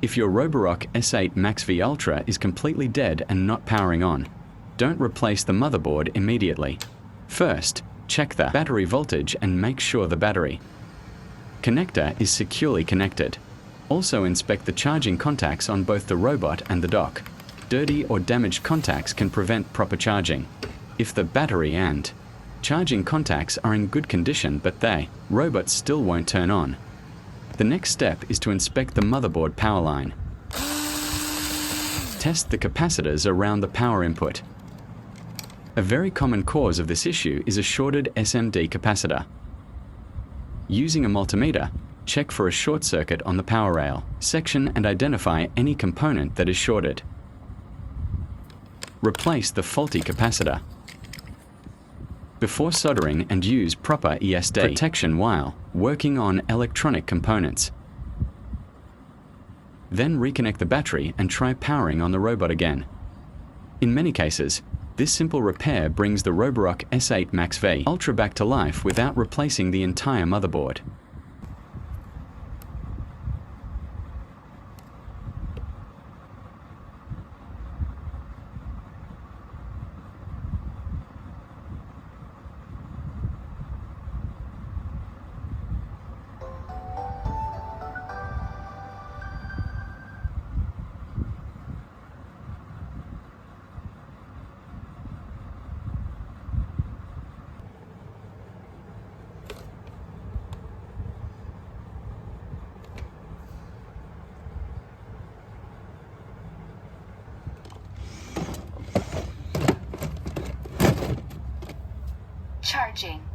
If your Roborock S8 MaxV Ultra is completely dead and not powering on, don't replace the motherboard immediately. First, check the battery voltage and make sure the battery connector is securely connected. Also inspect the charging contacts on both the robot and the dock. Dirty or damaged contacts can prevent proper charging. If the battery and charging contacts are in good condition but the robot still won't turn on, the next step is to inspect the motherboard power line. Test the capacitors around the power input. A very common cause of this issue is a shorted SMD capacitor. Using a multimeter, check for a short circuit on the power rail section and identify any component that is shorted. Replace the faulty capacitor. Before soldering, and use proper ESD protection while working on electronic components. Then reconnect the battery and try powering on the robot again. In many cases, this simple repair brings the Roborock S8 MaxV Ultra back to life without replacing the entire motherboard. Charging.